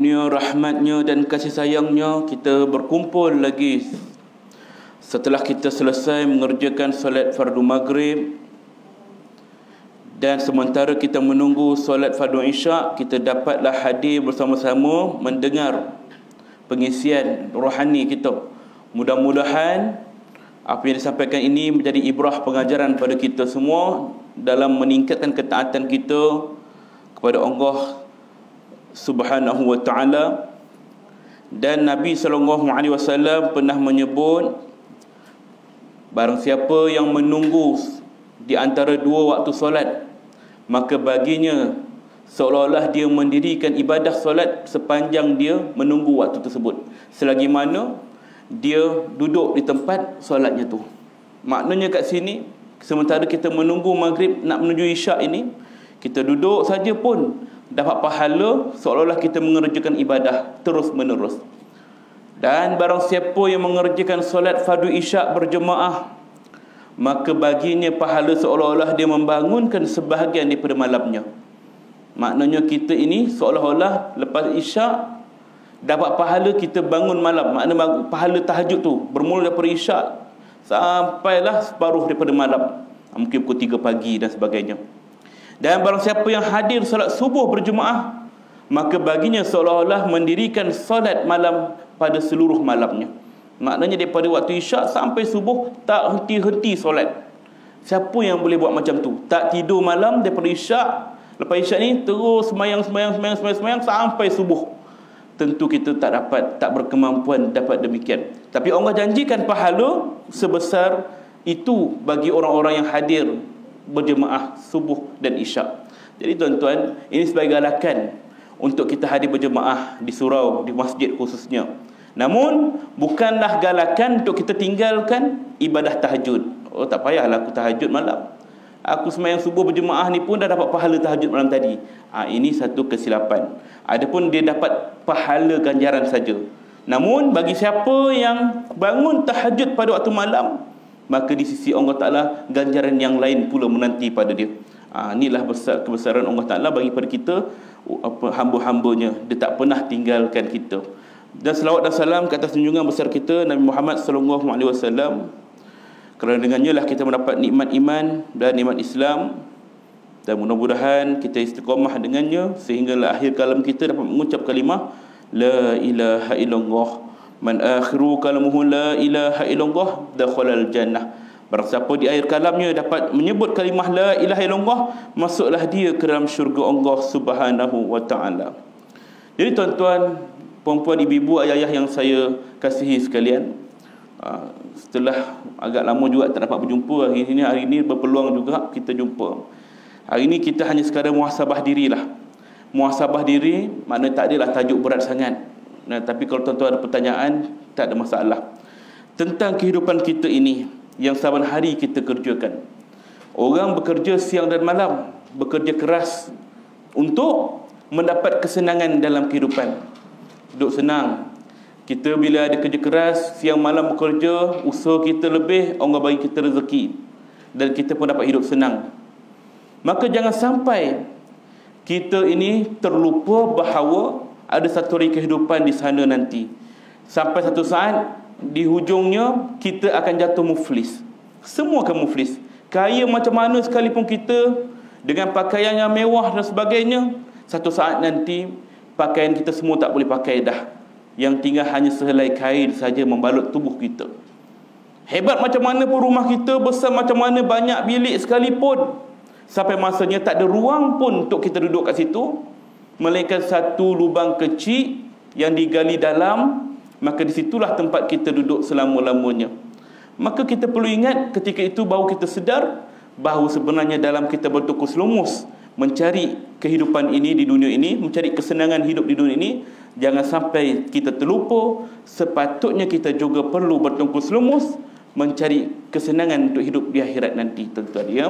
Rahmatnya dan kasih sayangnya, kita berkumpul lagi setelah kita selesai mengerjakan solat fardu maghrib, dan sementara kita menunggu solat fardu isyak, kita dapatlah hadir bersama-sama mendengar pengisian rohani kita. Mudah-mudahan apa yang disampaikan ini menjadi ibrah pengajaran pada kita semua dalam meningkatkan ketaatan kita kepada Allah Subhanahu wa ta'ala. Dan Nabi SAW pernah menyebut, barang siapa yang menunggu di antara dua waktu solat, maka baginya seolah-olah dia mendirikan ibadah solat sepanjang dia menunggu waktu tersebut, selagi mana dia duduk di tempat solatnya tu. Maknanya kat sini, sementara kita menunggu maghrib nak menuju isyak ini, kita duduk saja pun dapat pahala seolah-olah kita mengerjakan ibadah terus menerus. Dan barang siapa yang mengerjakan solat fardu isyak berjemaah, maka baginya pahala seolah-olah dia membangunkan sebahagian daripada malamnya. Maknanya kita ini seolah-olah lepas isyak dapat pahala kita bangun malam. Maknanya pahala tahajud tu bermula daripada isyak sampailah separuh daripada malam, mungkin pukul 3 pagi dan sebagainya. Dan barang siapa yang hadir solat subuh berjemaah, maka baginya seolah-olah mendirikan solat malam pada seluruh malamnya. Maknanya daripada waktu isyak sampai subuh tak henti-henti solat. Siapa yang boleh buat macam tu? Tak tidur malam daripada isyak, lepas isyak ni terus semayang sampai subuh. Tentu kita tak berkemampuan dapat demikian. Tapi Allah janjikan pahala sebesar itu bagi orang-orang yang hadir berjemaah subuh dan isyak. Jadi tuan-tuan, ini sebagai galakan untuk kita hadir berjemaah di surau, di masjid khususnya. Namun bukanlah galakan untuk kita tinggalkan ibadah tahajud. Oh, tak payahlah aku tahajud malam, aku sembahyang subuh berjemaah ni pun dah dapat pahala tahajud malam tadi. Ini satu kesilapan. Adapun dia dapat pahala ganjaran saja. Namun bagi siapa yang bangun tahajud pada waktu malam, maka di sisi Allah Ta'ala ganjaran yang lain pula menanti pada dia. Inilah kebesaran Allah Ta'ala bagi pada kita, hamba-hambanya. Dia tak pernah tinggalkan kita. Dan selawat dan salam ke atas junjungan besar kita Nabi Muhammad SAW, kerana dengannya lah kita mendapat nikmat iman dan nikmat Islam. Dan mudah-mudahan kita istiqamah dengannya sehinggalah akhir kalam kita dapat mengucap kalimah La ilaha illallah. Man akhiru kalamuhu la ilaha illallah dakhalal jannah. Barang siapa di akhir kalamnya dapat menyebut kalimah la ilaha illallah, masuklah dia ke dalam syurga Allah Subhanahu wa ta'ala. Jadi tuan-tuan, puan-puan, ibu-ibu, ayah-ayah yang saya kasihi sekalian, setelah agak lama juga tak dapat berjumpa, hari ini berpeluang juga kita jumpa. Hari ini kita hanya sekadar muhasabah dirilah. Muhasabah diri makna tak adalah tajuk berat sangat. Tapi kalau tuan-tuan ada pertanyaan, tak ada masalah. Tentang kehidupan kita ini yang saban hari kita kerjakan. Orang bekerja siang dan malam, bekerja keras untuk mendapat kesenangan dalam kehidupan. Duduk senang. Kita bila ada kerja keras, siang malam bekerja, usaha kita lebih, Allah bagi kita rezeki, dan kita pun dapat hidup senang. Maka jangan sampai kita ini terlupa bahawa ada satu hari kehidupan di sana nanti. Sampai satu saat di hujungnya kita akan jatuh muflis. Semua akan muflis. Kaya macam mana sekalipun kita, dengan pakaian yang mewah dan sebagainya, satu saat nanti pakaian kita semua tak boleh pakai dah. Yang tinggal hanya sehelai kain saja membalut tubuh kita. Hebat macam mana pun rumah kita, besar macam mana banyak bilik sekalipun, sampai masanya tak ada ruang pun untuk kita duduk kat situ, melainkan satu lubang kecil yang digali dalam, maka disitulah tempat kita duduk selama-lamanya. Maka kita perlu ingat ketika itu baru kita sedar bahawa sebenarnya dalam kita bertukus lumus mencari kehidupan ini di dunia ini, mencari kesenangan hidup di dunia ini, jangan sampai kita terlupa sepatutnya kita juga perlu bertungkus lumus mencari kesenangan untuk hidup di akhirat nanti, tuan-tuan ya.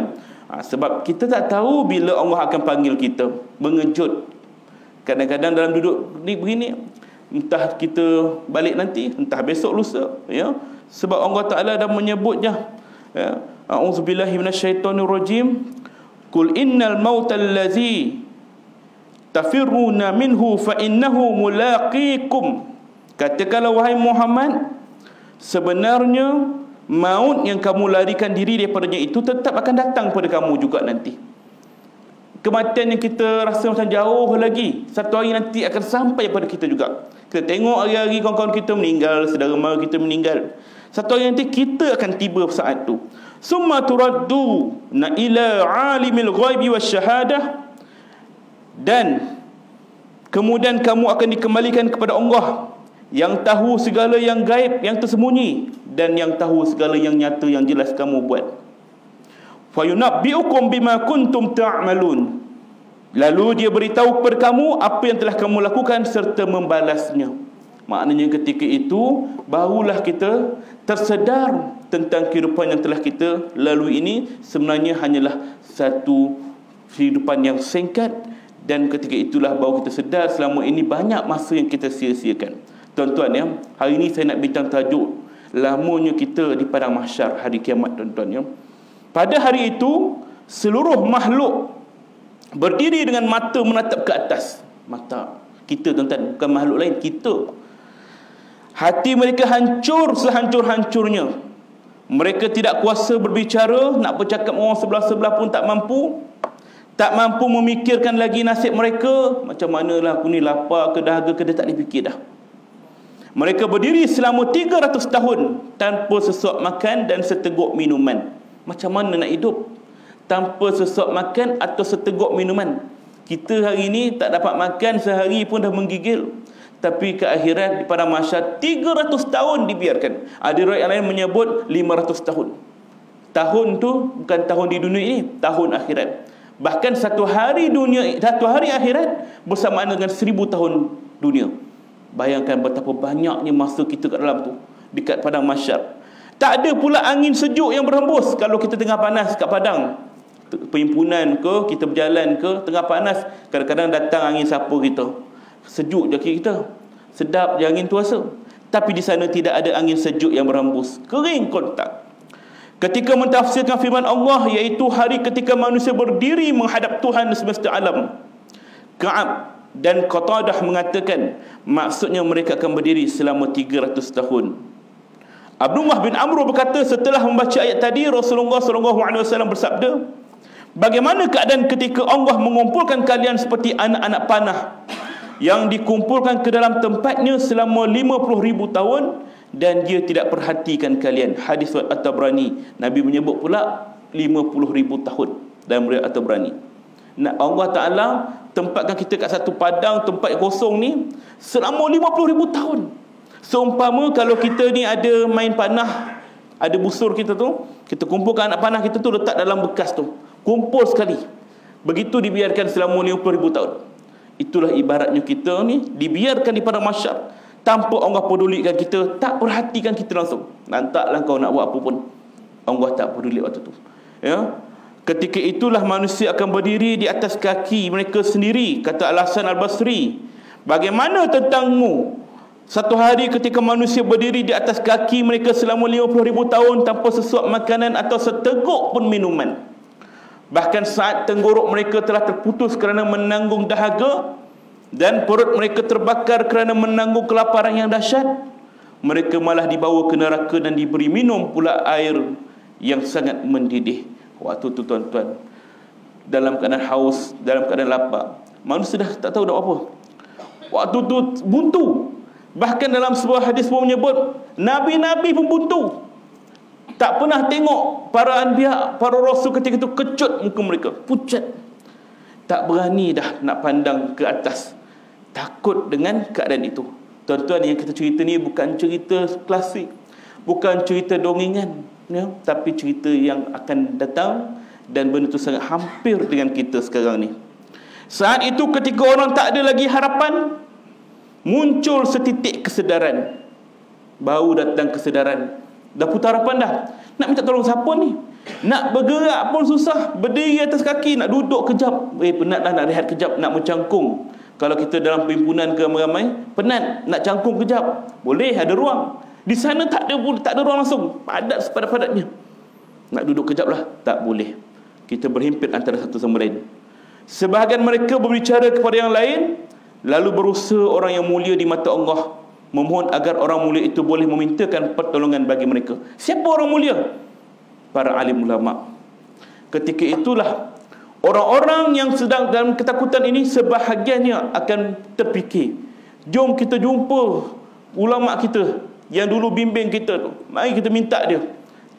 Sebab kita tak tahu bila Allah akan panggil kita, mengejut. Kadang-kadang dalam duduk ni begini, entah kita balik nanti, entah besok lusa, ya. Sebab Allah Ta'ala dah menyebutnya, ya. A'udzubillahi minasyaitonirrajim. Qul innal mautal ladzi tafirruna minhu fa innahu mulaqikum. Katakanlah wahai Muhammad, sebenarnya maut yang kamu larikan diri daripadanya itu tetap akan datang pada kamu juga nanti. Kematian yang kita rasa macam jauh lagi, satu hari nanti akan sampai pada kita juga. Kita tengok hari-hari kawan-kawan kita meninggal, saudara mara kita meninggal. Satu hari nanti kita akan tiba saat itu. Summa turaddu ila alimil ghaibi wasyahadah, dan kemudian kamu akan dikembalikan kepada Allah yang tahu segala yang gaib, yang tersembunyi, dan yang tahu segala yang nyata, yang jelas kamu buat. Fayunabbi'ukum bima kuntum ta'malun. Lalu dia beritahu kepada kamu apa yang telah kamu lakukan serta membalasnya. Maknanya ketika itu barulah kita tersedar tentang kehidupan yang telah kita lalui ini sebenarnya hanyalah satu kehidupan yang singkat, dan ketika itulah baru kita sedar selama ini banyak masa yang kita sia-siakan. Tuan-tuan ya, hari ini saya nak bincang tajuk lamanya kita di padang mahsyar, hari kiamat, tuan-tuan ya. Pada hari itu seluruh makhluk berdiri dengan mata menatap ke atas. Mata kita, tuan-tuan, bukan makhluk lain, kita. Hati mereka hancur sehancur-hancurnya. Mereka tidak kuasa berbicara, nak bercakap orang sebelah-sebelah pun tak mampu. Tak mampu memikirkan lagi nasib mereka. Macam manalah aku ni, lapar ke dahaga ke, dia tak dipikir dah. Mereka berdiri selama 300 tahun tanpa sesuap makan dan seteguk minuman. Macam mana nak hidup tanpa sesuap makan atau seteguk minuman? Kita hari ini tak dapat makan sehari pun dah menggigil. Tapi ke akhirat di padang mahsyar 300 tahun dibiarkan. Ada riwayat lain menyebut 500 tahun. Tahun tu bukan tahun di dunia ini, tahun akhirat. Bahkan satu hari akhirat bersamaan dengan 1000 tahun dunia. Bayangkan betapa banyaknya masa kita kat dalam tu, dekat padang mahsyar. Tak ada pula angin sejuk yang berhembus. Kalau kita tengah panas kat padang perhimpunan ke, kita berjalan ke tengah panas, kadang-kadang datang angin sapu kita, sejuk je kita, sedap je angin tu rasa. Tapi di sana tidak ada angin sejuk yang berhembus, kering kontak. Ketika mentafsirkan firman Allah, iaitu hari ketika manusia berdiri menghadap Tuhan semesta alam, Ka'ab dan Qatadah mengatakan maksudnya mereka akan berdiri selama 300 tahun. Abdullah bin Amr berkata, setelah membaca ayat tadi, Rasulullah SAW bersabda, bagaimana keadaan ketika Allah mengumpulkan kalian seperti anak-anak panah yang dikumpulkan ke dalam tempatnya selama 50,000 tahun dan dia tidak perhatikan kalian. Hadis At-Tabrani. Nabi menyebut pula 50,000 tahun dalam riwayat At-Tabrani. Allah Ta'ala tempatkan kita kat satu padang tempat kosong ni selama 50,000 tahun. Seumpama kalau kita ni ada main panah, ada busur kita tu, kita kumpulkan anak panah kita tu, letak dalam bekas tu, kumpul sekali. Begitu dibiarkan selama 50,000 tahun. Itulah ibaratnya kita ni dibiarkan di padang mahsyar tanpa Allah pedulikan kita, tak perhatikan kita langsung. Nantaklah kau nak buat apa pun, Allah tak peduli waktu tu ya. Ketika itulah manusia akan berdiri di atas kaki mereka sendiri. Kata Al-Hasan Al-Basri, bagaimana tentangmu satu hari ketika manusia berdiri di atas kaki mereka selama 50,000 tahun tanpa sesuap makanan atau seteguk pun minuman. Bahkan saat tenggorok mereka telah terputus kerana menanggung dahaga dan perut mereka terbakar kerana menanggung kelaparan yang dahsyat, mereka malah dibawa ke neraka dan diberi minum pula air yang sangat mendidih. Waktu tu tuan-tuan, dalam keadaan haus, dalam keadaan lapar, manusia dah tak tahu nak apa. Waktu tu buntu. Bahkan dalam sebuah hadis pun menyebut Nabi-Nabi pun buntu. Tak pernah tengok para anbiya, para rasul ketika itu kecut muka mereka, pucat. Tak berani dah nak pandang ke atas, takut dengan keadaan itu. Tuan-tuan, yang kita cerita ni bukan cerita klasik, bukan cerita dongengan ya, tapi cerita yang akan datang, dan benda itu sangat hampir dengan kita sekarang ni. Saat itu ketika orang tak ada lagi harapan, muncul setitik kesedaran. Baru datang kesedaran, dah putar harapan dah. Nak minta tolong siapa ni? Nak bergerak pun susah, berdiri atas kaki, nak duduk kejap, penat dah, nak rehat kejap, nak mencangkung. Kalau kita dalam perhimpunan ke ramai-ramai, penat, nak cangkung kejap, boleh, ada ruang. Di sana tak ada ruang langsung, padat sepadat-padatnya. Nak duduk kejap lah, tak boleh. Kita berhimpit antara satu sama lain. Sebahagian mereka berbicara kepada yang lain, lalu berusaha orang yang mulia di mata Allah, memohon agar orang mulia itu boleh memintakan pertolongan bagi mereka. Siapa orang mulia? Para alim ulama. Ketika itulah orang-orang yang sedang dalam ketakutan ini sebahagiannya akan terfikir, jom kita jumpa ulama kita yang dulu bimbing kita tu, mari kita minta dia.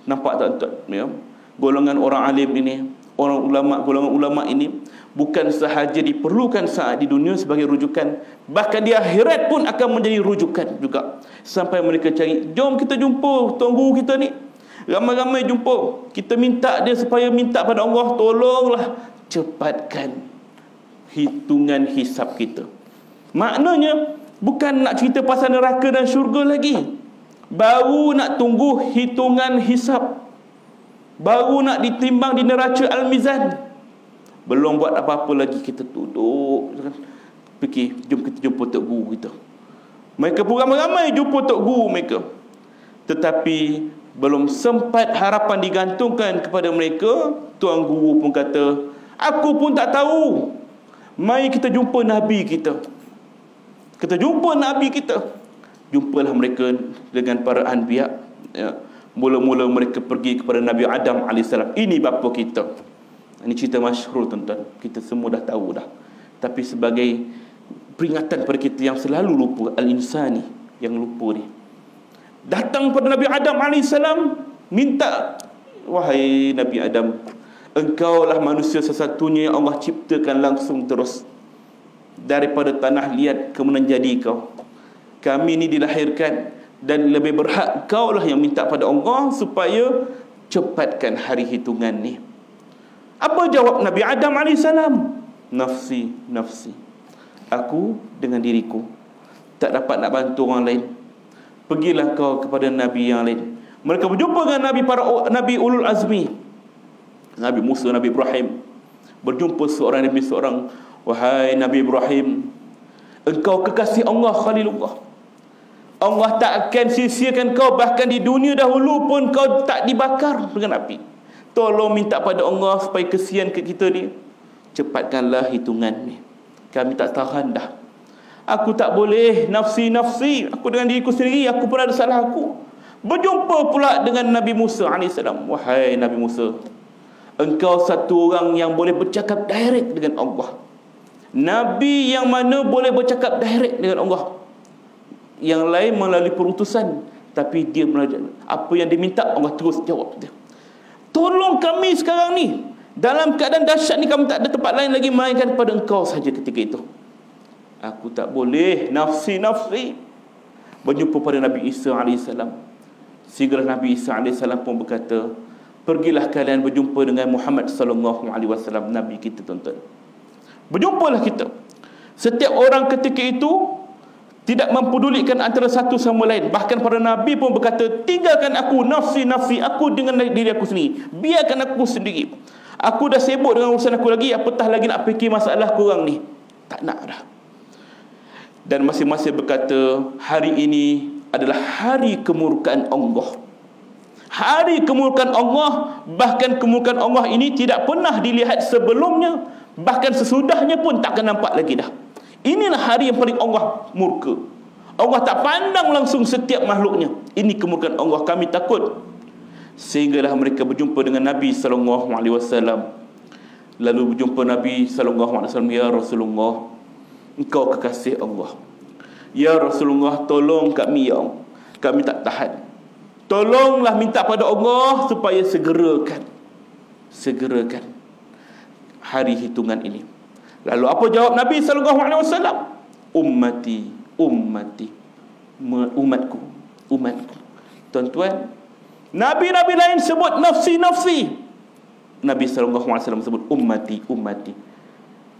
Nampak tak tuan? Ya? Golongan orang alim ini, golongan ulama ini bukan sahaja diperlukan saat di dunia sebagai rujukan, bahkan di akhirat pun akan menjadi rujukan juga. Sampai mereka cari, jom kita jumpa tuan guru kita ni, ramai-ramai jumpa, kita minta dia supaya minta pada Allah, tolonglah cepatkan hitungan hisab kita. Maknanya bukan nak cerita pasal neraka dan syurga lagi, baru nak tunggu hitungan hisab, baru nak ditimbang di neraca Al-Mizan. Belum buat apa-apa lagi, kita duduk fikir, jom kita jumpa tok guru kita. Mereka pun ramai-ramai jumpa tok guru mereka, tetapi belum sempat harapan digantungkan kepada mereka, tuan guru pun kata, aku pun tak tahu, mari kita jumpa Nabi kita. Kita jumpa Nabi kita. Jumpalah mereka dengan para anbiya, ya. Mula-mula mereka pergi kepada Nabi Adam AS. Ini bapa kita. Ini cerita masyhur tuan-tuan, kita semua dah tahu dah. Tapi sebagai peringatan pada kita yang selalu lupa, al-insani yang lupa ni, datang pada Nabi Adam AS, minta, wahai Nabi Adam, engkaulah manusia sesatunya yang Allah ciptakan langsung terus daripada tanah liat, kemudian jadi kau. Kami ni dilahirkan dan lebih berhak kaulah yang minta pada Allah supaya cepatkan hari hitungan ni. Apa jawab Nabi Adam AS? Nafsi, nafsi. Aku dengan diriku, tak dapat nak bantu orang lain. Pergilah kau kepada Nabi yang lain. Mereka berjumpa dengan Nabi Ulul Azmi, Nabi Musa, Nabi Ibrahim. Berjumpa seorang Nabi seorang, wahai Nabi Ibrahim, engkau kekasih Allah, Khalilullah. Allah tak akan sia-siakan kau, bahkan di dunia dahulu pun kau tak dibakar dengan api. Tolong minta pada Allah supaya kesian ke kita ni, cepatkanlah hitungan ni, kami tak tahan dah. Aku tak boleh, nafsi, nafsi, aku dengan diriku sendiri, aku pun ada salah aku. Berjumpa pula dengan Nabi Musa AS. Wahai Nabi Musa, engkau satu orang yang boleh bercakap direct dengan Allah. Nabi yang mana boleh bercakap direct dengan Allah. Yang lain melalui perutusan, tapi dia melalui apa yang diminta, Allah terus jawab dia. Tolong kami sekarang ni, dalam keadaan dahsyat ni, kami tak ada tempat lain lagi melainkan kepada engkau saja ketika itu. Aku tak boleh, nafsi, nafsi. Berjumpa pada Nabi Isa AS. Sehingga Nabi Isa AS pun berkata, pergilah kalian berjumpa dengan Muhammad SAW, Nabi kita tuan-tuan. Berjumpalah kita. Setiap orang ketika itu tidak mempedulikan antara satu sama lain. Bahkan para Nabi pun berkata, tinggalkan aku, nafsi, nafsi, aku dengan diri aku sendiri, biarkan aku sendiri. Aku dah sibuk dengan urusan aku lagi, apatah lagi nak fikir masalah korang ni. Tak nak dah. Dan masing-masing berkata, hari ini adalah hari kemurkaan Allah. Hari kemurkaan Allah, bahkan kemurkaan Allah ini tidak pernah dilihat sebelumnya, bahkan sesudahnya pun tak akan nampak lagi dah. Inilah hari yang paling Allah murka. Allah tak pandang langsung setiap makhluknya. Ini kemurkaan Allah, kami takut. Sehinggalah mereka berjumpa dengan Nabi SAW. Lalu berjumpa Nabi SAW, ya Rasulullah, engkau kekasih Allah. Ya Rasulullah, tolong kami, ya Allah, kami tak tahan. Tolonglah minta pada Allah supaya segerakan hari hitungan ini. Lalu apa jawab Nabi SAW? Ummati, ummati, umatku, umatku. Tuan-tuan, Nabi-Nabi lain sebut nafsi, nafsi. Nabi SAW sebut ummati, ummati.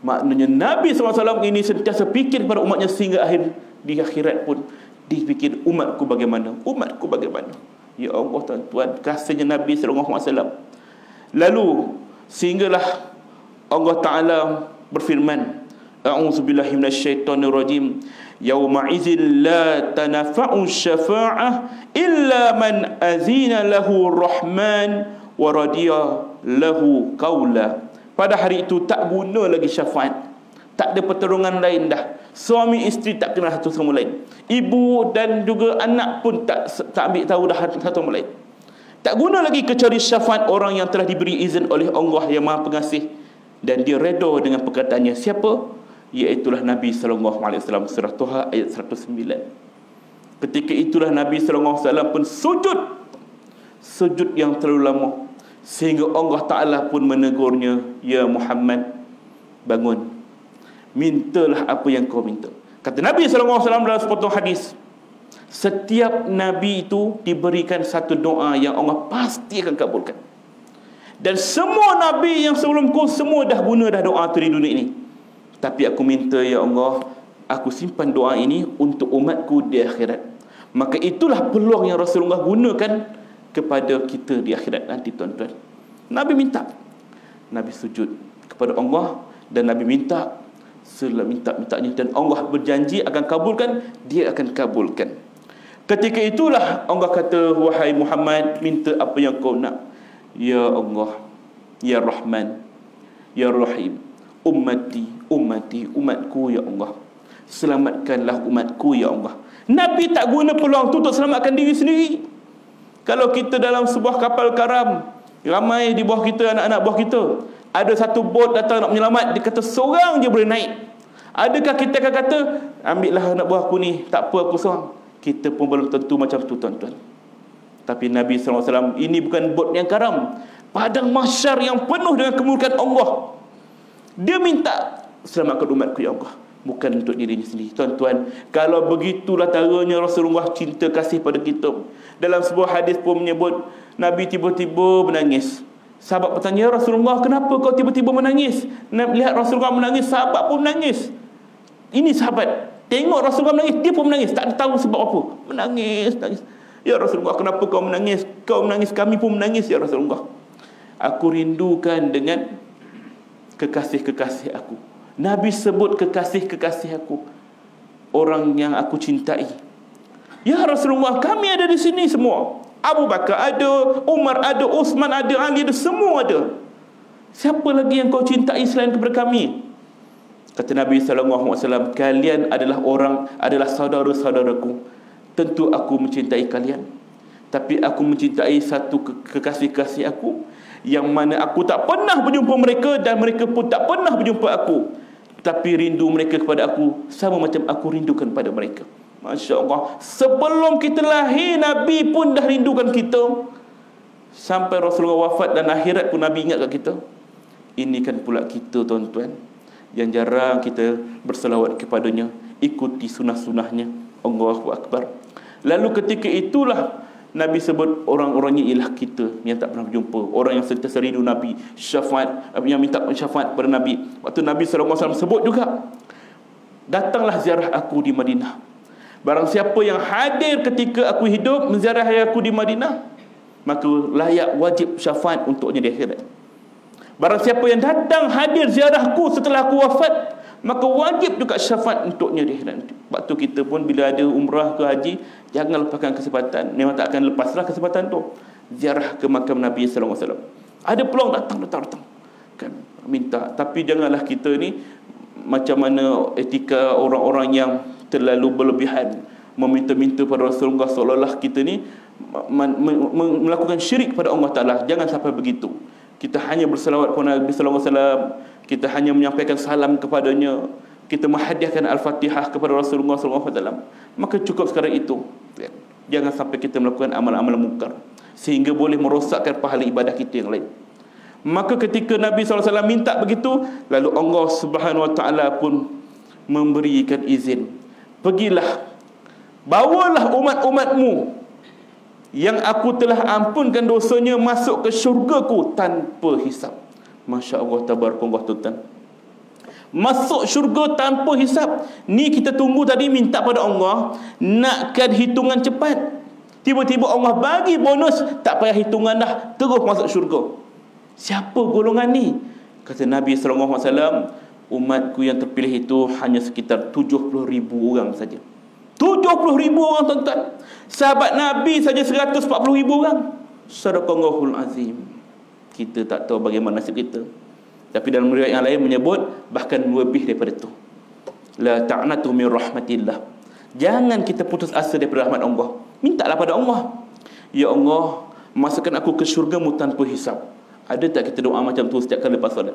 Maknanya Nabi SAW ini sentiasa fikir kepada umatnya sehingga akhir di akhirat pun dipikir umatku bagaimana, umatku bagaimana. Ya Allah tuan-tuan, kasihnya Nabi SAW. Lalu sehinggalah Allah Ta'ala berfirman, a'udzubillahi minasyaitonirrajim, yauma idzin la tanafa'u syafa'ah illa man azina lahu rahman wa radiya lahu qawla. pada hari itu tak guna lagi syafaat. Tak ada pertolongan lain dah. Suami isteri tak kenal satu sama lain. Ibu dan juga anak pun tak ambil tahu dah satu sama lain. Tak guna lagi kecuali syafaat orang yang telah diberi izin oleh Allah yang Maha Pengasih dan dia redha dengan perkataannya. Siapa? Iaitulah Nabi SAW. Surah Toha ayat 109. Ketika itulah Nabi SAW pun sujud yang terlalu lama, sehingga Allah Ta'ala pun menegurnya, ya Muhammad, bangun, mintalah apa yang kau minta. Kata Nabi SAW dalam sepotong hadis, setiap Nabi itu diberikan satu doa yang Allah pasti akan kabulkan. Dan semua Nabi yang sebelumku semua dah guna dah doa tu di dunia ini. Tapi aku minta, ya Allah, aku simpan doa ini untuk umatku di akhirat. Maka itulah peluang yang Rasulullah gunakan kepada kita di akhirat nanti, tuan-tuan. Nabi minta, Nabi sujud kepada Allah, dan Nabi minta minta-mintanya, dan Allah berjanji akan kabulkan, dia akan kabulkan. Ketika itulah Allah kata, wahai Muhammad, minta apa yang kau nak. Ya Allah, ya Rahman, ya Rahim, umatku ya Allah, selamatkanlah umatku ya Allah. Nabi tak guna peluang tu untuk selamatkan diri sendiri. Kalau kita dalam sebuah kapal karam, ramai di bawah kita, anak-anak bawah kita, ada satu bot datang nak menyelamat, dia kata seorang je boleh naik. Adakah kita akan kata, ambillah anak buah aku ni, tak apa aku seorang? Kita pun belum tentu macam tu, tuan-tuan. Tapi Nabi SAW, ini bukan bot yang karam, padang mahsyar yang penuh dengan kemurkaan Allah. Dia minta, selamatkan umatku ya Allah, bukan untuk dirinya sendiri. Tuan-tuan, kalau begitulah caranya Rasulullah cinta kasih pada kita. Dalam sebuah hadis pun menyebut, Nabi tiba-tiba menangis. Sahabat bertanya, ya Rasulullah, kenapa kau tiba-tiba menangis? Lihat Rasulullah menangis, sahabat pun menangis. Ini sahabat, tengok Rasulullah menangis, dia pun menangis, tak tahu sebab apa. Menangis. Ya Rasulullah, kenapa kau menangis? Kau menangis, kami pun menangis, ya Rasulullah. Aku rindukan dengan kekasih-kekasih aku. Nabi sebut kekasih-kekasih aku, orang yang aku cintai. Ya Rasulullah, kami ada di sini semua. Abu Bakar ada, Umar ada, Uthman ada, Ali ada, semua ada. Siapa lagi yang kau cintai selain kepada kami? Kata Nabi SAW, kalian adalah saudara-saudaraku. Tentu aku mencintai kalian, tapi aku mencintai satu kekasih-kasih aku, yang mana aku tak pernah berjumpa mereka, dan mereka pun tak pernah berjumpa aku, tapi rindu mereka kepada aku sama macam aku rindukan pada mereka. Masya Allah, sebelum kita lahir, Nabi pun dah rindukan kita. Sampai Rasulullah wafat dan akhirat pun Nabi ingat kat kita. Ini kan pula kita, tuan-tuan, yang jarang kita berselawat kepadanya, ikuti sunah-sunahnya. Allahu Akbar. Lalu ketika itulah Nabi sebut orang-orangnya ialah kita yang tak pernah berjumpa, orang yang sentiasa rindu Nabi, syafaat, yang minta syafaat pada Nabi. Waktu Nabi SAW sebut juga, datanglah ziarah aku di Madinah. Barang siapa yang hadir ketika aku hidup menziarah aku di Madinah, maka layak wajib syafaat untuknya di akhirat. Barang siapa yang datang hadir ziarahku setelah aku wafat, maka wajib juga syafaat untuknya di akhirat. Waktu kita pun bila ada umrah ke haji, jangan lepaskan kesempatan. Memang tak akan lepaslah kesempatan tu. Ziarah ke makam Nabi SAW. Ada peluang, datang kan, minta. Tapi janganlah kita ni macam mana etika orang-orang yang terlalu berlebihan, meminta-minta pada Rasulullah, seolah-olah kita ni melakukan syirik pada Allah Ta'ala. Jangan sampai begitu. Kita hanya berselawat kepada Nabi SAW, kita hanya menyampaikan salam kepadanya, kita menghadiahkan Al-Fatihah kepada Rasulullah SAW, maka cukup sekarang itu. Jangan sampai kita melakukan amal-amal mungkar sehingga boleh merosakkan pahala ibadah kita yang lain. Maka ketika Nabi SAW minta begitu, lalu Allah Subhanahu Wa Taala pun memberikan izin, pergilah, bawalah umat-umatmu yang aku telah ampunkan dosanya masuk ke syurgaku tanpa hisab. Masya Allah, tabarakallah, tuan-tuan. Masuk syurga tanpa hisab. Ni kita tunggu tadi, minta pada Allah, nakkan hitungan cepat. Tiba-tiba Allah bagi bonus, tak payah hitungan dah, terus masuk syurga. Siapa golongan ni? Kata Nabi SAW, umatku yang terpilih itu hanya sekitar 70,000 orang saja. 70,000 orang, tuan-tuan. Sahabat Nabi saja 140,000 orang. Sadaqallahul azim. Kita tak tahu bagaimana nasib kita. Tapi dalam riwayat yang lain menyebut bahkan lebih daripada itu. La ta'natu min rahmatillah. Jangan kita putus asa daripada rahmat Allah. Mintalah pada Allah, ya Allah, masukkan aku ke syurga-Mu tanpa hisab. Ada tak kita doa macam tu setiap kali lepas solat?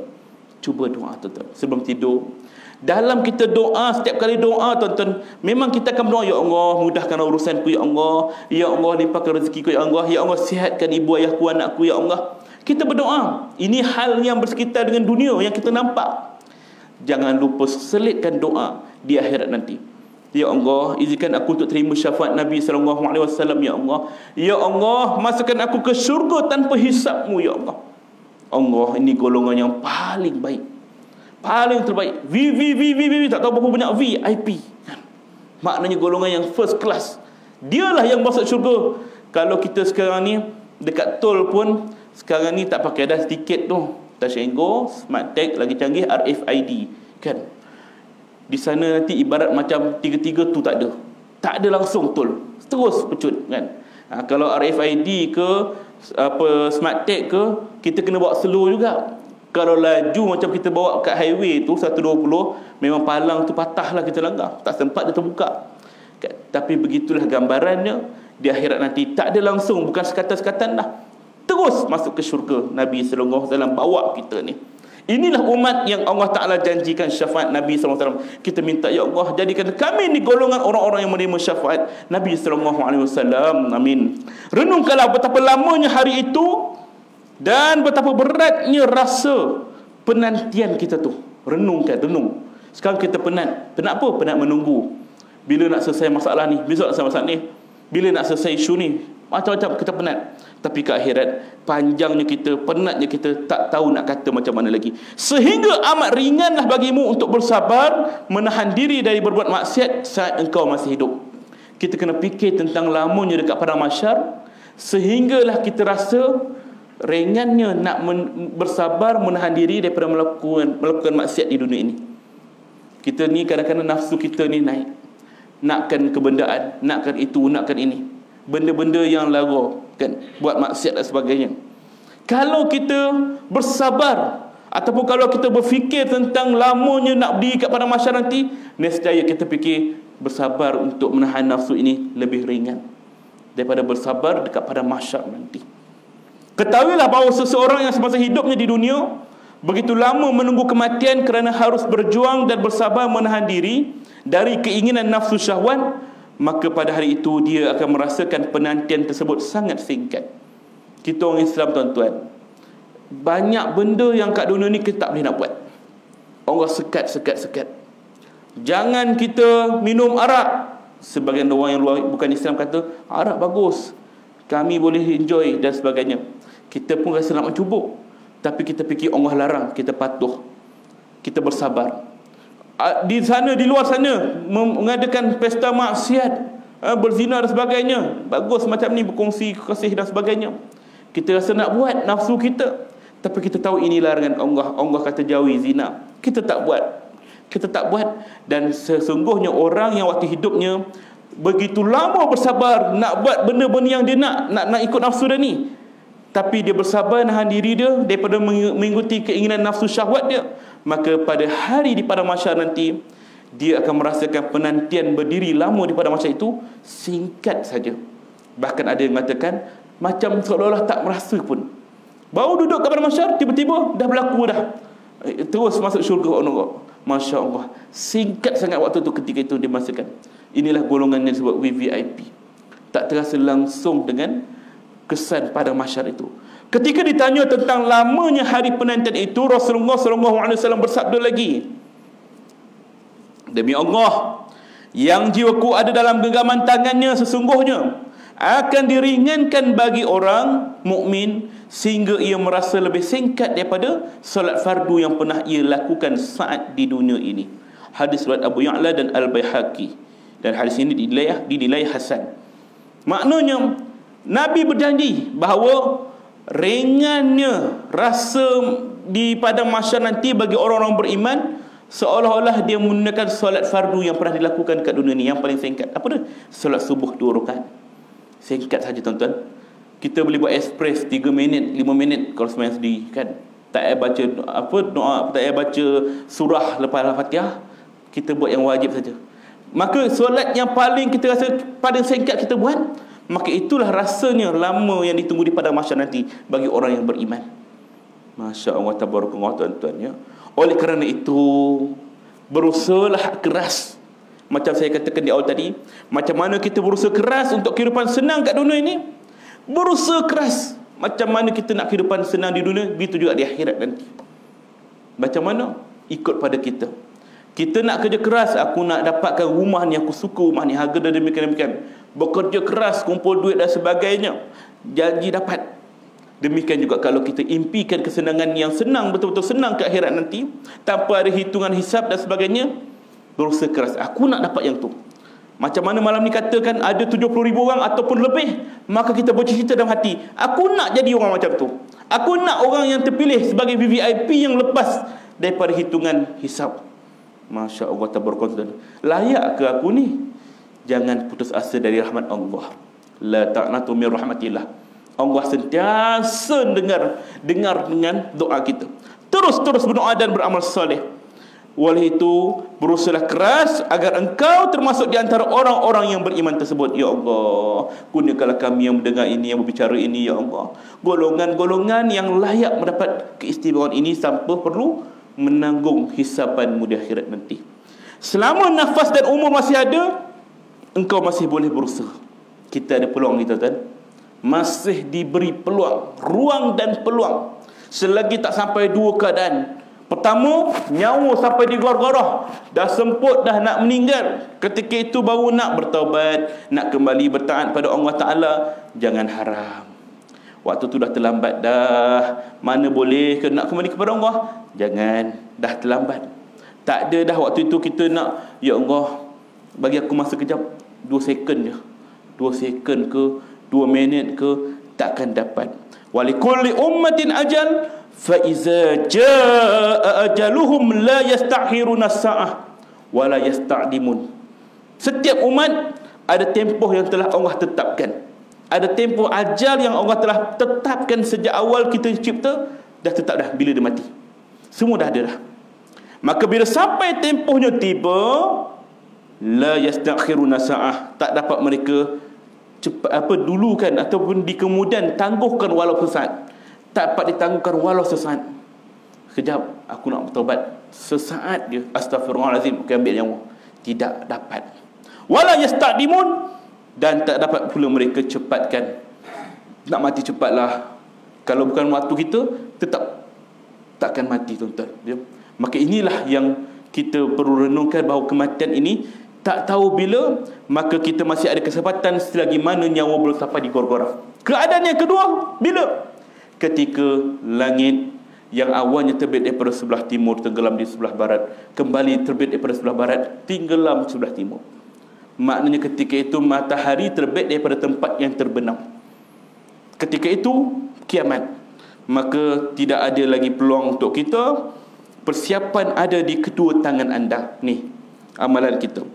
Cuba doa tuan-tuan sebelum tidur. Dalam kita doa, setiap kali doa tuan-tuan, memang kita akan berdoa, ya Allah, mudahkan urusanku, ya Allah, ya Allah, limpahkan rezekiku, ya Allah, ya Allah, sihatkan ibu ayahku, anakku, ya Allah. Kita berdoa. Ini hal yang bersekitar dengan dunia yang kita nampak. Jangan lupa selitkan doa di akhirat nanti. Ya Allah, izinkan aku untuk terima syafaat Nabi SAW, ya Allah. Ya Allah, masukkan aku ke syurga tanpa hisab-Mu, ya Allah. Allah, ini golongan yang paling baik, paling terbaik. V, tak tahu berapa banyak VIP. Maknanya golongan yang first class. Dialah yang masuk syurga. Kalau kita sekarang ni dekat tol pun, sekarang ni tak pakai dah tiket tu, touch and go, smart tag, lagi canggih RFID kan. Di sana nanti ibarat macam tiga-tiga tu tak ada langsung tol, terus pecut kan. Kalau RFID ke smart tag ke, kita kena bawa slow juga. Kalau laju macam kita bawa kat highway tu 120, memang palang tu patah lah, kita langgar, tak sempat dia terbuka kan. Tapi begitulah gambarannya di akhirat nanti. Tak ada langsung, bukan sekatan-sekatan dah, terus masuk ke syurga. Nabi SAW bawa kita ni. Inilah umat yang Allah Ta'ala janjikan syafaat Nabi SAW. Kita minta, ya Allah, jadikan kami ni golongan orang-orang yang menerima syafaat Nabi SAW. Amin. Renungkanlah betapa lamanya hari itu dan betapa beratnya rasa penantian kita tu. Renung. Sekarang kita penat. Penat apa? Penat menunggu. Bila nak selesai masalah ni? Besok nak selesai masalah ni? Bila nak selesai isu ni? Macam-macam kita penat. Tapi ke akhirat, panjangnya kita, penatnya kita, tak tahu nak kata macam mana lagi. Sehingga amat ringanlah bagimu untuk bersabar, menahan diri dari berbuat maksiat saat engkau masih hidup. Kita kena fikir tentang lamanya dekat padang mahsyar, sehinggalah kita rasa ringannya nak bersabar, menahan diri daripada melakukan maksiat di dunia ini. Kita ni kadang-kadang nafsu kita ni naik, nakkan kebendaan, nakkan itu, nakkan ini, benda-benda yang lara kan, buat maksiat dan sebagainya. Kalau kita bersabar, ataupun kalau kita berfikir tentang lamanya nak berdiri kat padang mahsyar nanti, nescaya kita fikir bersabar untuk menahan nafsu ini lebih ringan daripada bersabar dekat padang mahsyar nanti. Ketahuilah bahawa seseorang yang semasa hidupnya di dunia begitu lama menunggu kematian kerana harus berjuang dan bersabar menahan diri dari keinginan nafsu syahwat, maka pada hari itu dia akan merasakan penantian tersebut sangat singkat. Kita orang Islam tuan-tuan, banyak benda yang kat dunia ni kita tak boleh nak buat. Allah sekat. Jangan kita minum arak. Sebagian orang yang luar bukan Islam kata arak bagus, kami boleh enjoy dan sebagainya. Kita pun rasa nak mencuba, tapi kita fikir Allah larang, kita patuh, kita bersabar. Di sana, di luar sana mengadakan pesta maksiat, berzina dan sebagainya, bagus macam ni, berkongsi kasih dan sebagainya. Kita rasa nak buat nafsu kita, tapi kita tahu ini larangan Allah. Allah kata jauhi zina, kita tak buat. Dan sesungguhnya orang yang waktu hidupnya begitu lama bersabar nak buat benda-benda yang dia nak ikut nafsu dia ni, tapi dia bersabar nahan diri dia daripada mengikuti keinginan nafsu syahwat dia, maka pada hari di padang mahsyar nanti dia akan merasakan penantian berdiri lama di padang mahsyar itu singkat saja. Bahkan ada yang mengatakan macam seolah-olah tak merasa pun. Baru duduk kat padang mahsyar, tiba-tiba dah berlaku dah, terus masuk syurga. Masya Allah, singkat sangat waktu tu, ketika itu dia merasakan. Inilah golongan yang disebut VVIP. Tak terasa langsung dengan kesan pada mahsyar itu. Ketika ditanya tentang lamanya hari penantian itu, Rasulullah SAW bersabda lagi, demi Allah yang jiwaku ada dalam genggaman tangannya, sesungguhnya akan diringankan bagi orang mukmin sehingga ia merasa lebih singkat daripada solat fardu yang pernah ia lakukan saat di dunia ini. Hadis riwayat Abu Ya'la dan Al-Baihaqi, dan hadis ini dinilai hasan. Maknanya Nabi berjanji bahawa ringannya rasa di padang mahsyar nanti bagi orang-orang beriman seolah-olah dia menggunakan solat fardu yang pernah dilakukan kat dunia ni, yang paling singkat. Apa dia? Solat subuh 2 rakaat. Singkat saja tuan-tuan. Kita boleh buat express 3 minit, 5 minit kalau semayang sendiri kan. tak payah baca doa, tak payah baca surah lepas Al-Fatihah, kita buat yang wajib saja. Maka solat yang paling kita rasa paling singkat kita buat, maka itulah rasanya lama yang ditunggu di padang mahsyar nanti bagi orang yang beriman. Masya Allah, tabarakallah tuan-tuan ya. Oleh kerana itu, berusahalah keras. Macam saya katakan di awal tadi, macam mana kita berusaha keras untuk kehidupan senang kat dunia ini, berusaha keras macam mana kita nak kehidupan senang di dunia, begitu juga di akhirat nanti. Macam mana? Ikut pada kita. Kita nak kerja keras, aku nak dapatkan rumah ni, aku suka rumah ni, harga dan demikian. Bekerja keras, kumpul duit dan sebagainya, janji dapat. Demikian juga kalau kita impikan kesenangan yang senang, betul-betul senang ke akhirat nanti, tanpa ada hitungan hisab dan sebagainya, berusaha keras, aku nak dapat yang tu. Macam mana malam ni katakan ada 70,000 orang ataupun lebih, maka kita bercita-cita dalam hati, aku nak jadi orang macam tu. Aku nak orang yang terpilih sebagai VVIP yang lepas daripada hitungan hisab. Masya Allah, tabarakallah. Layak ke aku ni? Jangan putus asa dari rahmat Allah. La ta'natu min rahmatillah. Allah sentiasa dengar dengan doa kita. Terus berdoa dan beramal soleh. Oleh itu, berusahalah keras agar engkau termasuk di antara orang-orang yang beriman tersebut. Ya Allah, gunakanlah kami yang mendengar ini, yang berbicara ini, Ya Allah. Golongan-golongan yang layak mendapat keistimewaan ini tanpa perlu menanggung hisabanmu di akhirat nanti. Selama nafas dan umur masih ada, engkau masih boleh berusaha. Kita ada peluang ni, tuan-tuan. Masih diberi peluang, ruang dan peluang. Selagi tak sampai dua keadaan. Pertama, nyawa sampai di gorgorah, dah semput, dah nak meninggal. Ketika itu baru nak bertaubat, nak kembali bertaat pada Allah Ta'ala. Jangan haram. Waktu tu dah terlambat dah. Mana boleh ke nak kembali kepada Allah? Jangan, dah terlambat. Tak ada dah waktu itu kita nak, Ya Allah, bagi aku masa kejap, 2 second je, 2 second ke 2 minit ke, takkan dapat. Walikulli ummatin ajal, fa iza jaa ajaluhum la yastakhiruna sa'ah wa la yasta'dimun. Setiap umat ada tempoh yang telah Allah tetapkan. Ada tempoh ajal yang Allah telah tetapkan sejak awal kita cipta, dah tetap dah bila dia mati. Semua dah ada dah. Maka bila sampai tempohnya tiba, la yastakhiruna sa'ah, tak dapat mereka cepat dulukan ataupun di kemudian tangguhkan walau sesaat. Tak dapat ditangguhkan walau sesaat. Sekejap aku nak bertaubat, sesaat je, astaghfirullahalazim, aku ambil nyawa. Tidak dapat. Wala yasta'dimun, dan tak dapat pula mereka cepatkan. Nak mati cepatlah. Kalau bukan waktu kita, tetap takkan mati, tuan-tuan. Maka inilah yang kita perlu renungkan, bahawa kematian ini tak tahu bila, maka kita masih ada kesempatan selagi mana nyawa belum sampai di gorgorah. Keadaan yang kedua, bila? Ketika langit yang awalnya terbit daripada sebelah timur, tenggelam di sebelah barat, kembali terbit daripada sebelah barat, tenggelam sebelah timur. Maknanya ketika itu matahari terbit daripada tempat yang terbenam. Ketika itu kiamat. Maka tidak ada lagi peluang untuk kita. Persiapan ada di kedua tangan anda. Ni amalan kita.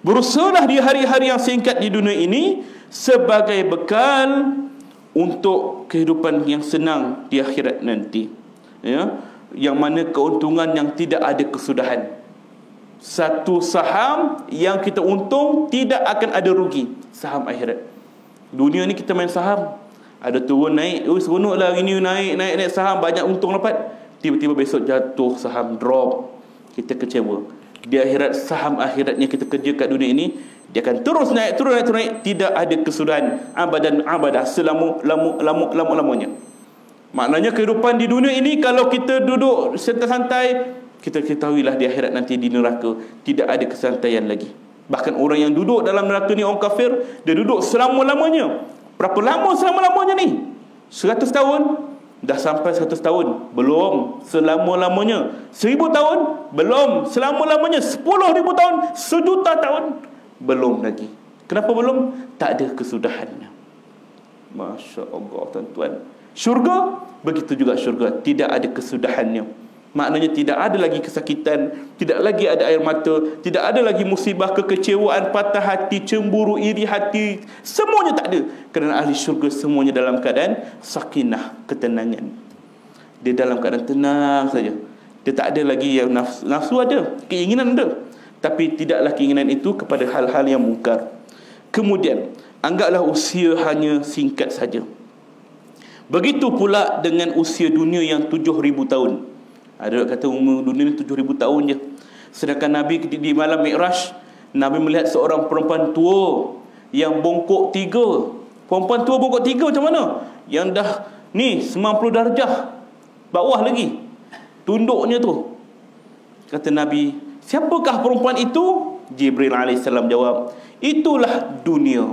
Berusahalah di hari-hari yang singkat di dunia ini sebagai bekal untuk kehidupan yang senang di akhirat nanti. Ya, yang mana keuntungan yang tidak ada kesudahan. Satu saham yang kita untung, tidak akan ada rugi. Saham akhirat. Dunia ni kita main saham, ada turun naik, seronok lah hari ni, naik saham, banyak untung dapat. Tiba-tiba besok jatuh saham, drop, kita kecewa. Di akhirat, saham akhiratnya kita kerja kat dunia ini, dia akan terus naik, tidak ada kesudahan abadah selama-lamanya. Maknanya kehidupan di dunia ini, kalau kita duduk santai-santai, kita ketahuilah di akhirat nanti di neraka tidak ada kesantaian lagi. Bahkan orang yang duduk dalam neraka ni, orang kafir, dia duduk selama-lamanya. Berapa lama selama-lamanya ni? 100 tahun? Dah sampai 100 tahun? Belum. Selama-lamanya. 1000 tahun? Belum. Selama-lamanya. 10,000 tahun? 1,000,000 tahun? Belum lagi. Kenapa belum? Tak ada kesudahannya. Masya Allah, tuan-tuan. Syurga, begitu juga syurga, tidak ada kesudahannya. Maknanya tidak ada lagi kesakitan, tidak lagi ada air mata, tidak ada lagi musibah, kekecewaan, patah hati, cemburu, iri hati. Semuanya tak ada. Kerana ahli syurga semuanya dalam keadaan sakinah, ketenangan. Dia dalam keadaan tenang saja. Dia tak ada lagi yang nafsu ada, keinginan ada, tapi tidaklah keinginan itu kepada hal-hal yang mungkar. Kemudian anggaplah usia hanya singkat saja. Begitu pula dengan usia dunia yang 7,000 tahun. Ada orang kata umur dunia ni 7,000 tahun je. Sedangkan Nabi di malam Mi'raj, Nabi melihat seorang perempuan tua yang bongkok 3. Perempuan tua bongkok 3 macam mana? Yang dah ni 90 darjah bawah lagi tunduknya tu. Kata Nabi, siapakah perempuan itu? Jibril AS jawab, itulah dunia.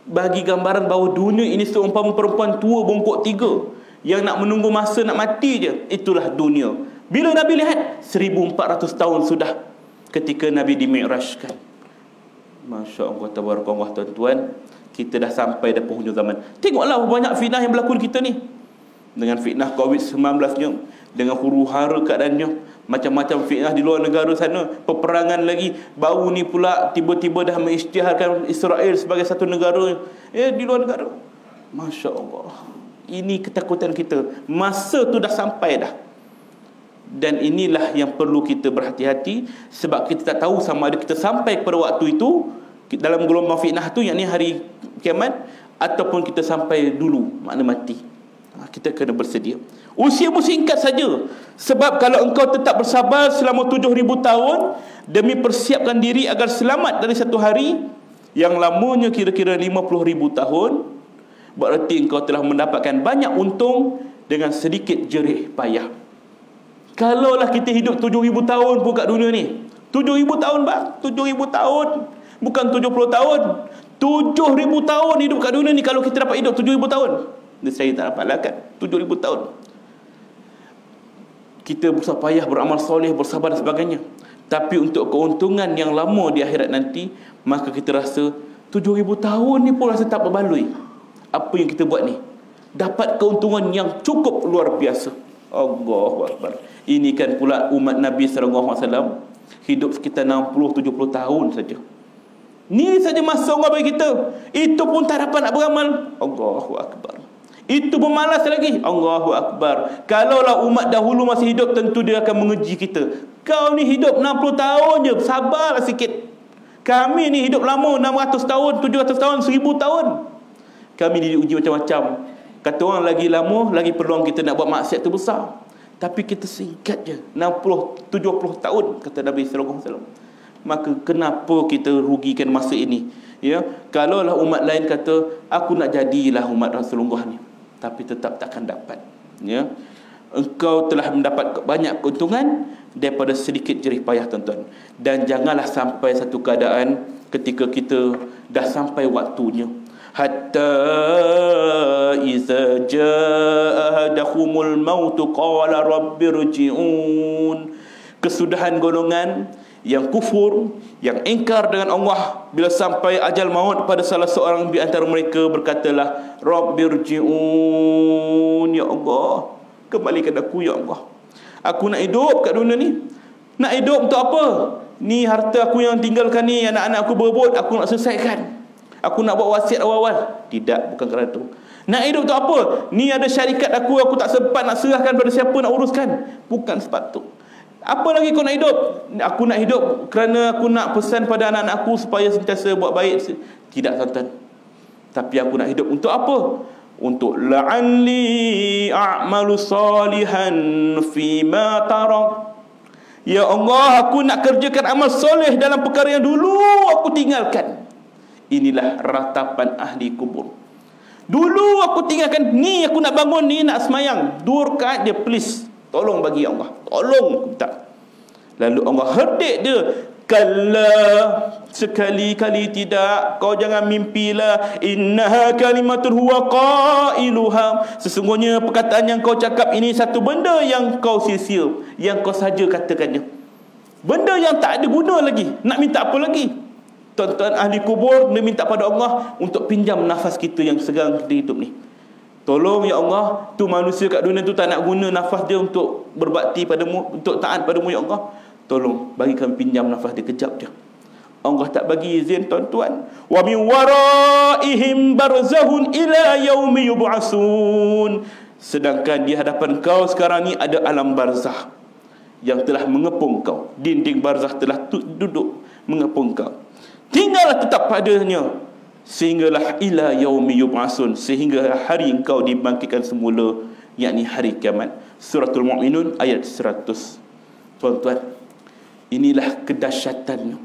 Bagi gambaran bahawa dunia ini seumpama perempuan tua bongkok 3 yang nak menunggu masa nak mati je. Itulah dunia. Bila Nabi lihat 1400 tahun sudah ketika Nabi di-Mi'rajkan. Masya Allah, tabarakallah tuan-tuan, kita dah sampai dah penghujung zaman. Tengoklah banyak fitnah yang berlaku di kita ni. Dengan fitnah COVID-19 nya, dengan huru-hara keadaannya, macam-macam fitnah di luar negara sana, peperangan lagi. Baru ni pula tiba-tiba dah mengisytiharkan Israel sebagai satu negara di luar negara. Masya Allah, ini ketakutan kita. Masa tu dah sampai dah. Dan inilah yang perlu kita berhati-hati, sebab kita tak tahu sama ada kita sampai kepada waktu itu dalam gelombang fitnah tu, yakni hari kiamat, ataupun kita sampai dulu, makna mati. Kita kena bersedia. Usiamu singkat saja, sebab kalau engkau tetap bersabar selama 7,000 tahun demi persiapkan diri agar selamat dari satu hari yang lamanya kira-kira 50,000 tahun, berarti engkau telah mendapatkan banyak untung dengan sedikit jerih payah. Kalaulah kita hidup 7,000 tahun pun kat dunia ni, 7,000 tahun bang, 7,000 tahun, bukan 70 tahun, 7,000 tahun hidup kat dunia ni. Kalau kita dapat hidup 7,000 tahun, saya tak dapat lah kan, 7,000 tahun. Kita berusaha payah beramal soleh, bersabar dan sebagainya, tapi untuk keuntungan yang lama di akhirat nanti, maka kita rasa 7,000 tahun ni pun rasa tak berbaloi. Apa yang kita buat ni dapat keuntungan yang cukup luar biasa. Allahu Akbar. Ini kan pula umat Nabi SAW hidup sekitar 60-70 tahun saja. Ni saja masa Allah bagi kita. Itu pun tak dapat nak beramal. Allahu Akbar. Itu pun malas lagi. Allahu Akbar. Kalaulah umat dahulu masih hidup, tentu dia akan mengeji kita. Kau ni hidup 60 tahun je, sabarlah sikit. Kami ni hidup lama, 600 tahun, 700 tahun, 1000 tahun. Kami ni diuji macam-macam. Kata orang lagi lama, lagi peluang kita nak buat maksiat tu besar. Tapi kita singkat je, 60-70 tahun, kata Nabi SAW. Maka kenapa kita rugikan masa ini? Ya, kalaulah umat lain kata, aku nak jadilah umat Rasulullah ni, tapi tetap takkan dapat. Ya, engkau telah mendapat banyak keuntungan daripada sedikit jerih payah, tuan-tuan. Dan janganlah sampai satu keadaan ketika kita dah sampai waktunya, hatta iza jaa ahadakumul maut qala rabbirji'un. Kesudahan golongan yang kufur, yang ingkar dengan Allah, bila sampai ajal maut pada salah seorang di antara mereka, berkatalah, rabbirji'un, ya Allah, kembalikan aku ya Allah. Aku nak hidup kat dunia ni. Nak hidup untuk apa? Ni harta aku yang tinggalkan ni, anak-anak aku berebut, aku nak selesaikan. Aku nak buat wasiat awal-awal. Tidak, bukan kerana itu. Nak hidup tu apa? Ni ada syarikat aku tak sempat nak serahkan pada siapa nak uruskan. Bukan sebab tu. Apa lagi kau nak hidup? Aku nak hidup kerana aku nak pesan pada anak-anak aku supaya sentiasa buat baik. Tidak, tuan-tuan. Tapi aku nak hidup untuk apa? Untuk la'alli a'malu salihan fima tarak. Ya Allah, aku nak kerjakan amal soleh dalam perkara yang dulu aku tinggalkan. Inilah ratapan ahli kubur. Dulu aku tinggalkan ni, aku nak bangun ni, nak semayang 2 rakaat dia, please, tolong bagi Allah, tolong minta. Lalu Allah herdik dia, kalla, sekali-kali tidak, kau jangan mimpilah, innaha kalimatun huwa qailuha, sesungguhnya perkataan yang kau cakap ini satu benda yang kau sia-sia, yang kau saja katakannya, benda yang tak ada guna lagi. Nak minta apa lagi? Tuan-tuan, ahli kubur, dia minta pada Allah untuk pinjam nafas kita yang sekarang kita hidup ni. Tolong ya Allah, tu manusia kat dunia tu tak nak guna nafas dia untuk berbakti padamu, untuk taat padamu ya Allah. Tolong bagi kami pinjam nafas dia kejap je. Allah tak bagi izin, tuan-tuan. Wa min waraihim barzahun ila yaumi yub'asun. Sedangkan di hadapan kau sekarang ni ada alam barzakh yang telah mengepung kau. Dinding barzakh telah duduk mengepung kau. Tinggallah tetap padanya sehinggalah ila yaumi yub'asun, sehingga hari engkau dibangkitkan semula, yakni hari kiamat. Suratul Mu'minun ayat 100. Tuan-tuan, inilah kedahsyatannya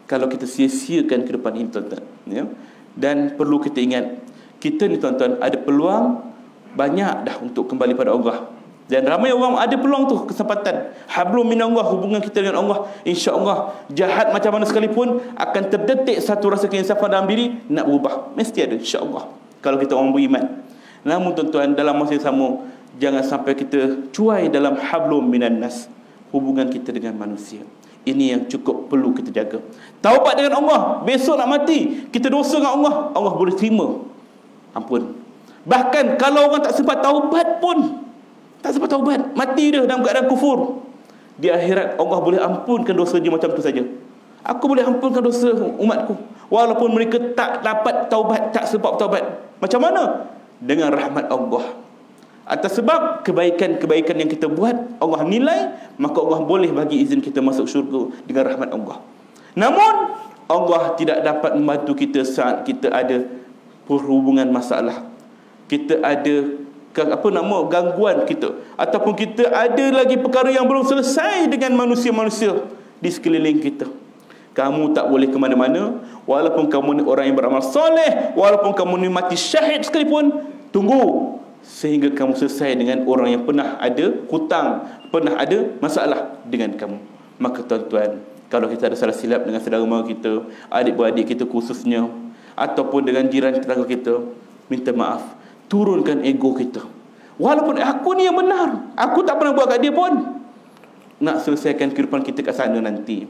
kalau kita sia-siakan kehidupan ini, tuan-tuan, ya. Dan perlu kita ingat, kita ni tuan-tuan ada peluang banyak dah untuk kembali pada Allah. Dan ramai orang ada peluang tu, kesempatan. Hablum minallah, hubungan kita dengan Allah. InsyaAllah, jahat macam mana sekalipun akan terdetik satu rasa keinsafan dalam diri, nak berubah. Mesti ada, insyaAllah, kalau kita orang beriman. Namun tuan-tuan, dalam masa yang sama, jangan sampai kita cuai dalam hablum minan nas, hubungan kita dengan manusia. Ini yang cukup perlu kita jaga. Taubat dengan Allah. Besok nak mati, kita dosa dengan Allah, Allah boleh terima. Ampun. Bahkan kalau orang tak sempat taubat pun, tak sempat taubat, mati dia dalam keadaan kufur, di akhirat Allah boleh ampunkan dosa dia macam tu saja. Aku boleh ampunkan dosa umatku walaupun mereka tak dapat taubat, tak sempat taubat. Macam mana? Dengan rahmat Allah. Atas sebab kebaikan-kebaikan yang kita buat, Allah nilai, maka Allah boleh bagi izin kita masuk syurga dengan rahmat Allah. Namun Allah tidak dapat membantu kita saat kita ada perhubungan masalah, kita ada gangguan kita, ataupun kita ada lagi perkara yang belum selesai dengan manusia-manusia di sekeliling kita. Kamu tak boleh ke mana-mana, walaupun kamu ni orang yang beramal soleh, walaupun kamu ni mati syahid sekalipun. Tunggu sehingga kamu selesai dengan orang yang pernah ada hutang, pernah ada masalah dengan kamu. Maka tuan-tuan, kalau kita ada salah silap dengan saudara mara kita, adik-beradik kita khususnya, ataupun dengan jiran tetangga kita, minta maaf. Turunkan ego kita. Walaupun aku ni yang benar, aku tak pernah buat kat dia pun. Nak selesaikan kehidupan kita kat sana nanti,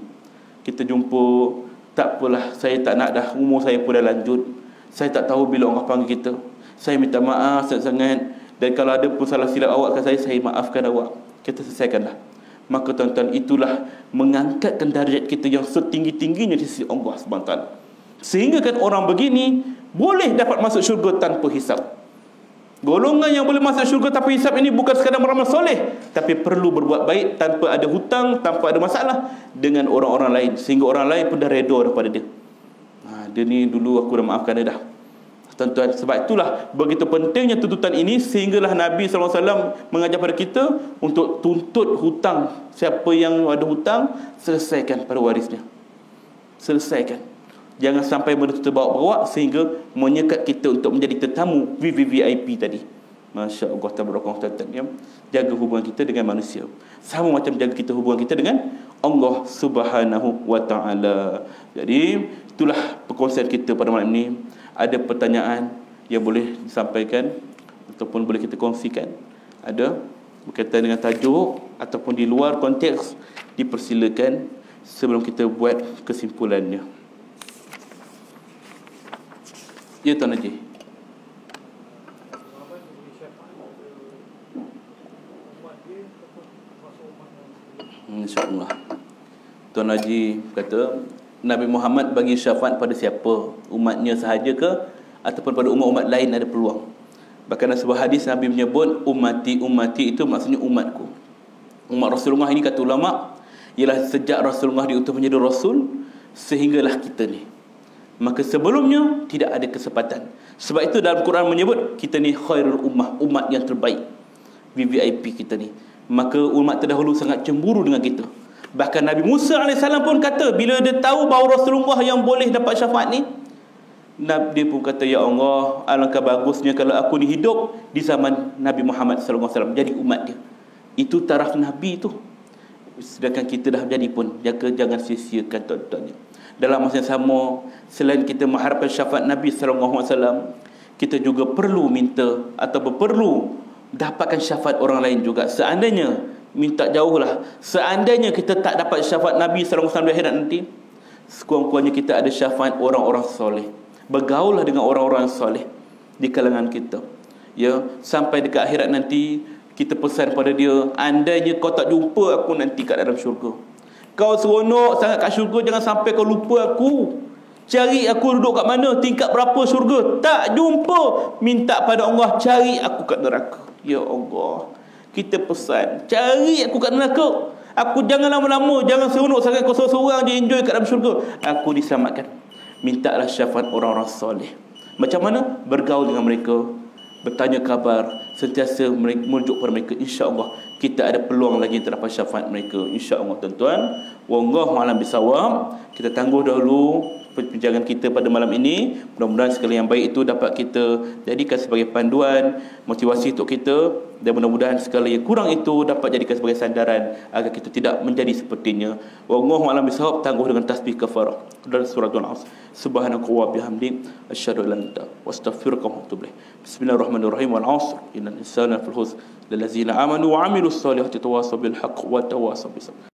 kita jumpa, tak apalah, saya tak nak dah, umur saya pun dah lanjut, saya tak tahu bila Allah panggil kita, saya minta maaf sangat-sangat, dan kalau ada pun salah silap awak kat saya maafkan awak. Kita selesaikanlah. Maka tuan-tuan, itulah mengangkatkan darjat kita yang setinggi-tingginya di sisi Allah SWT, sehingga kan orang begini boleh dapat masuk syurga tanpa hisab. Golongan yang boleh masuk syurga tanpa hisab ini bukan sekadar beramal soleh, tapi perlu berbuat baik tanpa ada hutang, tanpa ada masalah dengan orang-orang lain, sehingga orang lain pun dah reda daripada dia. Dia ni dulu aku dah maafkan dia dah. Tuan-tuan, sebab itulah begitu pentingnya tuntutan ini, sehinggalah Nabi SAW mengajar pada kita untuk tuntut hutang. Siapa yang ada hutang, selesaikan pada warisnya. Selesaikan. Jangan sampai benda itu terbawa-bawa sehingga menyekat kita untuk menjadi tetamu VVVIP tadi. Masya Allah, tabarakallah, ya. Jaga hubungan kita dengan manusia, sama macam jaga kita hubungan kita dengan Allah Subhanahu wa ta'ala. Jadi itulah perkongsian kita pada malam ini. Ada pertanyaan yang boleh disampaikan ataupun boleh kita kongsikan, ada berkaitan dengan tajuk ataupun di luar konteks, dipersilakan sebelum kita buat kesimpulannya. Ya, Tuan Haji. InsyaAllah. Tuan Haji kata, Nabi Muhammad bagi syafaat pada siapa? Umatnya sahaja ke? Ataupun pada umat-umat lain ada peluang? Bahkan dalam sebuah hadis Nabi menyebut ummati itu maksudnya umatku. Umat Rasulullah ini, kata ulama', ialah sejak Rasulullah diutus menjadi Rasul sehinggalah kita ni. Maka sebelumnya tidak ada kesempatan. Sebab itu dalam Quran menyebut kita ni khairul ummah, umat yang terbaik, VVIP kita ni. Maka umat terdahulu sangat cemburu dengan kita. Bahkan Nabi Musa AS pun kata, bila dia tahu bahawa Rasulullah yang boleh dapat syafaat ni, dia pun kata, ya Allah, alangkah bagusnya kalau aku ni hidup di zaman Nabi Muhammad SAW, jadi umat dia. Itu taraf Nabi tu. Sedangkan kita dah jadi pun, jangan sia-siakan tuan-tuan. Dalam masa yang sama, selain kita mengharapkan syafaat Nabi SAW, kita juga perlu minta ataupun perlu dapatkan syafaat orang lain juga. Seandainya, minta jauhlah, seandainya kita tak dapat syafaat Nabi SAW di akhirat nanti, sekurang-kurangnya kita ada syafaat orang-orang soleh. Bergaullah dengan orang-orang soleh di kalangan kita, ya, sampai dekat akhirat nanti kita pesan pada dia, andainya kau tak jumpa aku nanti kat dalam syurga, kau seronok sangat kat syurga, jangan sampai kau lupa aku. Cari aku duduk kat mana, tingkat berapa syurga, tak jumpa. Minta pada Allah, cari aku kat neraka. Ya Allah, kita pesan, cari aku kat neraka. Aku jangan lama-lama, jangan seronok sangat kau seorang-seorang je enjoy kat dalam syurga. Aku diselamatkan. Mintalah syafaat orang-orang soleh. Macam mana? Bergaul dengan mereka, bertanya khabar, sentiasa merujuk pada mereka. InsyaAllah kita ada peluang lagi terdapat syafaat mereka, InsyaAllah tuan-tuan. Wallahu a'lam bishawab. Kita tangguh dahulu perbincangan kita pada malam ini. Mudah-mudahan segala yang baik itu dapat kita jadikan sebagai panduan, motivasi untuk kita, dan mudah-mudahan segala yang kurang itu dapat jadikan sebagai sandaran agar kita tidak menjadi sepertinya. Wallahu a'lam bishawab. Tangguh dengan tasbih kafarah dari surah Al-Asr. Subhanaka wa bihamdik asyhadu an la ilaha illa anta astaghfiruka wa atubu ilaik. Bismillahirrahmanirrahim. Wal 'asr innal insana lafii khusr lillazina amanu wa 'amilus solihati tawasaw bil haqq wa tawasaw bis sabr.